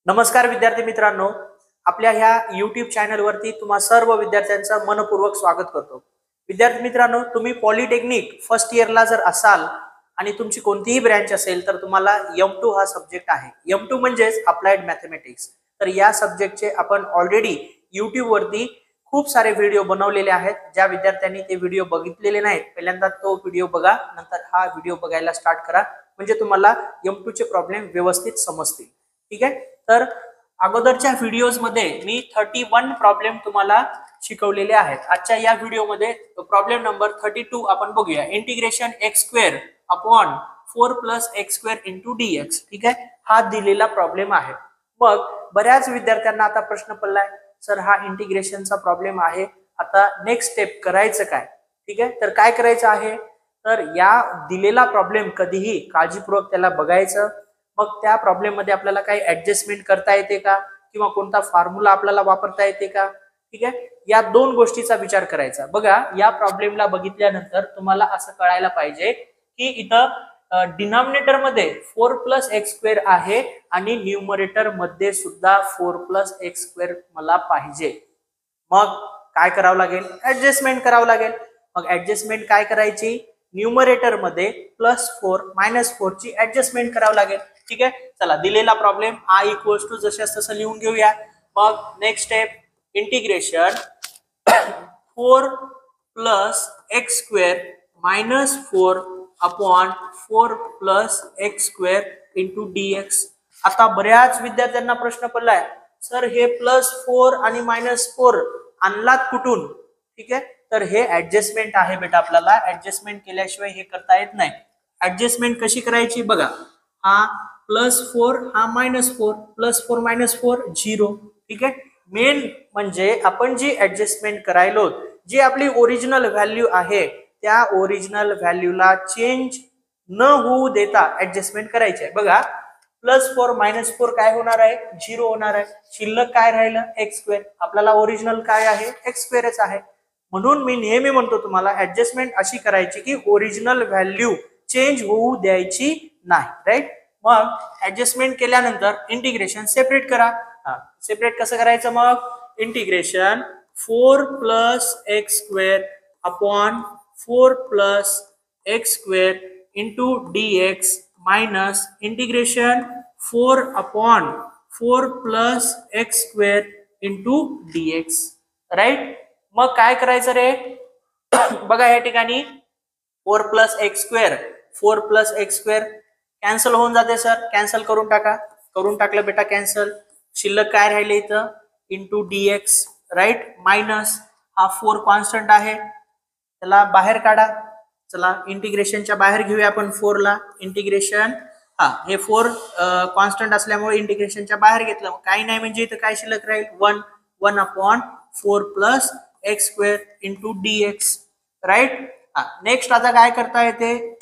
नमस्कार विद्यार्थी मित्रांनो, आपल्या ह्या YouTube चॅनलवरती तुम्हा सर्व विद्यार्थ्यांचं मनपूर्वक स्वागत करतो। विद्यार्थी मित्रांनो, तुम्ही पॉलिटेक्निक फर्स्ट इयरला जर असाल आणि तुमची कोणतीही ब्रँच असेल तर तुम्हाला M2 हा सब्जेक्ट आहे। M2 म्हणजेच अप्लाइड मॅथमॅटिक्स। तर या सब्जेक्टचे आपण ऑलरेडी YouTube वरती खूप सारे व्हिडिओ बनवलेले आहेत। ज्या विद्यार्थ्यांनी ते व्हिडिओ बघितलेले नाहीत, पहिल्यांदा तो व्हिडिओ बघा, नंतर हा व्हिडिओ बघायला स्टार्ट करा, म्हणजे तुम्हाला M2 चे प्रॉब्लेम व्यवस्थित समजतील। ठीक आहे, तर अगोदरच्या व्हिडिओज मध्ये मी 31 प्रॉब्लेम तुम्हाला शिकवलेले आहेत। आजच्या या व्हिडिओ मध्ये प्रॉब्लेम नंबर 32 आपण बघूया। Integration x² upon 4 plus x² into dx। ठीक आहे, हा दिलेला प्रॉब्लेम आहे। मग बऱ्याच विद्यार्थ्यांना आता प्रश्न पडलाय, सर हा इंटिग्रेशनचा प्रॉब्लेम आहे, आता नेक्स्ट स्टेप करायचं काय? ठीक आहे, तर काय करायचं आहे, तर या दिलेला प्रॉब्लेम कधीही काळजीपूर्वक त्याला बघायचं। मग त्या प्रॉब्लेम मध्ये आपल्याला काही ऍडजस्टमेंट करता येते का, किंवा कोणता फॉर्म्युला आपल्याला वापरता येते का? ठीक आहे, या दोन गोष्टीचा विचार करायचा। बघा, या प्रॉब्लेमला बघितल्यानंतर तुम्हाला असं कळायला पाहिजे की इथं डिनॉमिनेटर मध्ये 4 प्लस x² आहे आणि न्यूमरेटर मध्ये सुद्धा 4 प्लस x² मला पाहिजे। मग काय करावं लागेल? ऍडजस्टमेंट करावं लागेल। मग ऍडजस्टमेंट काय करायची? न्यूमरेटर मध्ये +4 -4 ची ऍडजस्टमेंट करावं लागेल। ठीक आहे, चला दिलेला प्रॉब्लेम i इक्वल्स टू जशास तसं लिहून घेऊया। मग next step, integration 4 plus x² minus 4 upon 4 plus x² into dx। आता बऱ्याच विद्यार्थ्यांना प्रश्न पडलाय, सर हे +4 आणि -4 आणलात कुठून? ठीक आहे, तर हे ऍडजस्टमेंट आहे बेटा, आपल्याला ऍडजस्टमेंट केल्याशिवाय हे करता येत नाही। ऍडजस्टमेंट कशी करायची बघा, हा +4 हा -4, +4 -4 0। ठीक आहे, मेन म्हणजे आपण जी ऍडजस्टमेंट करायलो, जी आपली ओरिजिनल व्हॅल्यू आहे त्या ओरिजिनल व्हॅल्यूला चेंज न होऊ देता ऍडजस्टमेंट करायची आहे। बघा, +4 -4 काय होणार आहे? 0 होणार आहे। शिल्लक काय राहिलं? x²। आपल्याला ओरिजिनल काय आहे? x² आहे। म्हणून मी नेहमी म्हणतो तुम्हाला, ऍडजस्टमेंट अशी करायची की ओरिजिनल व्हॅल्यू चेंज होऊ द्यायची नाही, राईट? मग ऍडजस्टमेंट केल्यानंतर इंटिग्रेशन सेपरेट करा। सेपरेट कसं करायचं? मग integration 4 plus x² upon 4 plus x² into dx minus integration 4 upon 4 plus x² into dx, right? मग काय करायचं रे? बघा या ठिकाणी 4 प्लस x² कॅन्सल होऊन जाते सर, कॅन्सल करून टाका। करून टाकलं बेटा कॅन्सल। शिल्लक काय राहिले इथं? Into dx, right? मायनस हा 4 कॉन्स्टंट आहे, त्याला बाहेर काढा। चला इंटिग्रेशनच्या बाहेर घेऊया आपण 4 ला। इंटिग्रेशन हे 4 कॉन्स्टंट असल्यामुळे इंटिग्रेशनच्या बाहेर घेतलं, काही नाही म्हणजे इथं काय शिल्लक राहील? 1 upon 4 plus x² into dx, right? Next आता काय करता येते?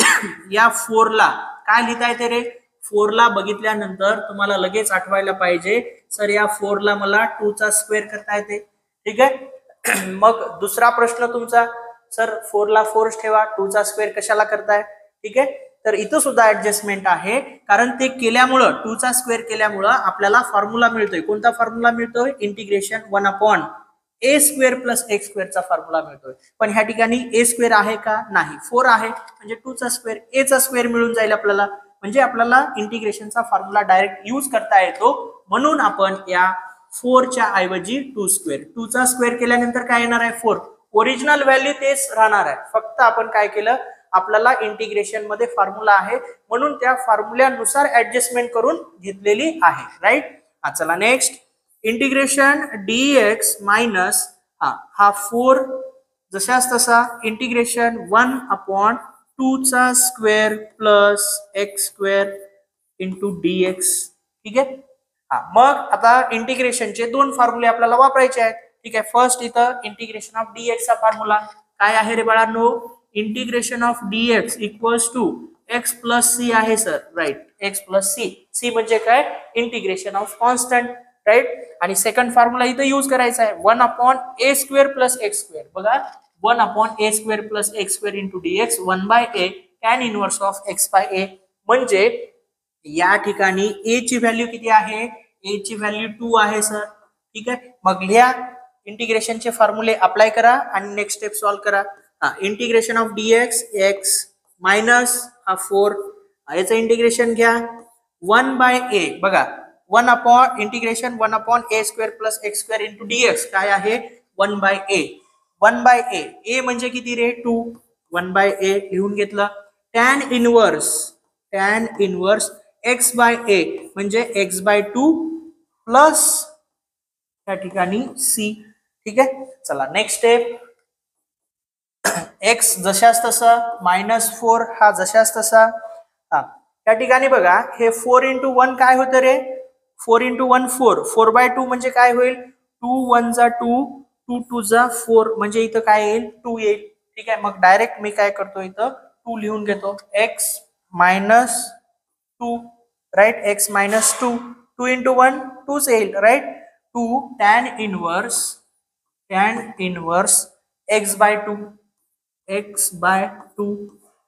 या 4 ला काय लिहिता येते रे? 4 ला बघितल्यानंतर तुम्हाला लगेच आठवायला पाहिजे, सर या 4 ला मला 2 चा स्क्वेअर करता येते। ठीक आहे, मग दुसरा प्रश्न तुमचा, सर 4 ला 4 ठेवा, 2 चा स्क्वेअर कशाला करताय? ठीक आहे, तर इथं सुद्धा ऍडजस्टमेंट आहे, कारण ते केल्यामुळं 2 चा स्क्वेअर केल्यामुळं आपल्याला फॉर्म्युला मिळतोय। कोणता फॉर्म्युला मिळतोय? Integration 1 upon a² plus x² चा फॉर्म्युला मिळतोय। पण ह्या ठिकाणी a² आहे का? नाही, 4 आहे, म्हणजे 2 चा स्क्वेअर, a चा स्क्वेअर मिळून जाईल आपल्याला, म्हणजे आपल्याला इंटिग्रेशनचा फॉर्म्युला डायरेक्ट यूज करता येतो। म्हणून आपण या 4 च्या ऐवजी 2 चा स्क्वेअर केल्यानंतर काय येणार आहे? 4। ओरिजिनल व्हॅल्यू तेच राहणार आहे, फक्त आपण काय केलं, आपल्याला इंटिग्रेशन मध्ये फॉर्म्युला आहे म्हणून त्या फॉर्म्युल्यानुसार ऍडजस्टमेंट करून घेतलेली आहे, राईट? चला नेक्स्ट, इंटिग्रेशन dx मायनस हा 4 जशास तसा इंटिग्रेशन 1 अपॉन 2 चा square plus x² into dx। ठीक आहे, मग आता इंटिग्रेशनचे दोन फॉर्म्युले आपल्याला वापरायचे आहेत। ठीक आहे, फर्स्ट इथं इंटिग्रेशन ऑफ dx चा फॉर्म्युला काय आहे रे बाळांनो? Integration of dx equals to x plus c आहे sir, right? x plus c, c म्हणजे काय? Integration of constant, right? आणि सेकंड फॉर्म्युला इथं यूज करायचा आहे, 1 अपॉन a² प्लस x²। बघा, 1 upon a² plus x² into dx 1/a tan inverse of x/a, म्हणजे या ठिकाणी a ची व्हॅल्यू किती आहे? ए ची व्हॅल्यू 2 आहे सर. ठीक आहे, मग लिहा इंटिग्रेशनचे फॉर्म्युले अप्लाय करा आणि नेक्स्ट स्टेप सॉल्व्ह करा. Integration of dx x minus हा 4 याचं इंटिग्रेशन घ्या 1/a. बघा 1/a² plus x² into dx काय आहे 1/a. 1/a a म्हणजे किती रे 2. 1/a लिहून घेतलं. tan इनवर्स x/a म्हणजे x/2 प्लस त्या ठिकाणी c. ठीक आहे, चला नेक्स्ट स्टेप. x जशाच तसा -4 हा जशाच तसा. त्या ठिकाणी बघा हे 4 into 1 काय होतं रे 4 into 1 4. 4/2 म्हणजे काय होईल 2 1 जा 2 2 2 जा 4 म्हणजे इथं काय येईल 2 येईल. ठीक आहे, मग डायरेक्ट मी काय करतो इथं 2 लिहून घेतो. x -2 right. x -2 2 into 1 2 येईल right. 2 tan inverse x/2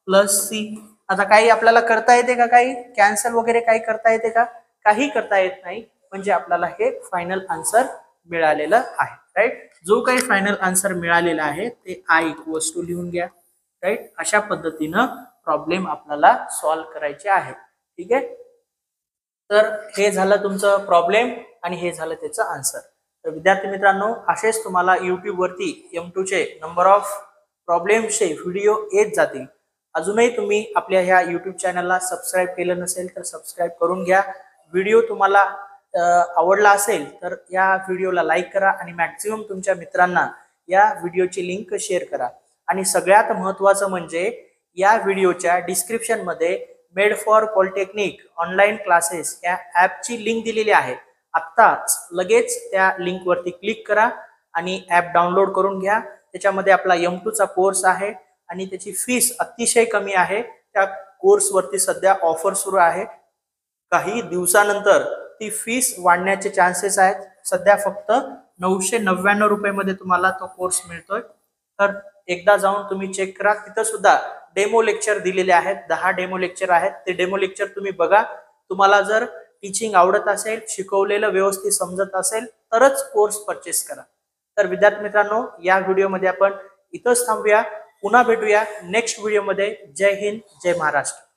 plus c. आता काही आपल्याला करता येते का, काही कॅन्सल वगैरे काही करता येते का, काही करता येत नाही. म्हणजे आपल्याला हे फायनल आन्सर मिळालेलं आहे राईट. जो काही फायनल आन्सर मिळालेला आहे ते i = लिहून घ्या राईट. अशा पद्धतीनं प्रॉब्लेम आपल्याला सॉल्व्ह करायचे आहे. ठीक आहे, तर हे झालं तुमचं प्रॉब्लेम आणि हे झालं त्याचं आन्सर. तर विद्यार्थी मित्रांनो, असेच तुम्हाला YouTube वरती M2 चे नंबर ऑफ प्रॉब्लेम्सचे व्हिडिओ येत जातील. अजूनही तुम्ही आपल्या ह्या YouTube चॅनलला सबस्क्राईब केलं नसेल तर सबस्क्राईब करून घ्या. व्हिडिओ तुम्हाला आवडला असेल तर या व्हिडिओला लाईक करा आणि मॅक्झिमम तुमच्या मित्रांना या व्हिडिओची लिंक शेअर करा. आणि सगळ्यात महत्त्वाचं म्हणजे या व्हिडिओच्या डिस्क्रिप्शनमध्ये made for polytechnic online classes या ॲपची लिंक दिलेली आहे. आत्ताच लगेच त्या लिंकवरती क्लिक करा आणि ॲप डाउनलोड करून घ्या. त्याच्यामध्ये आपला M2 चा कोर्स आहे आणि त्याची फीस अतिशय कमी आहे. त्या कोर्सवरती सध्या ऑफर सुरू आहे. काही दिवसानंतर ती फीस वाढण्याचे चान्सेस आहेत. सध्या फक्त 999 रुपयामध्ये तुम्हाला तो कोर्स मिळतोय. तर एकदा जाऊन तुम्ही चेक करा. तिथं सुद्धा डेमो लेक्चर दिलेले आहेत. 10 डेमो लेक्चर आहेत. ते डेमो लेक्चर तुम्ही बघा. तुम्हाला जर टीचिंग आवडत असेल, शिकवलेलं व्यवस्थित समजत असेल तरच कोर्स परचेस करा. तर विद्यार्थी मित्रांनो, या व्हिडिओमध्ये आपण इथंच थांबूया. पुन्हा भेटूया नेक्स्ट व्हिडिओमध्ये. जय हिंद, जय महाराष्ट्र.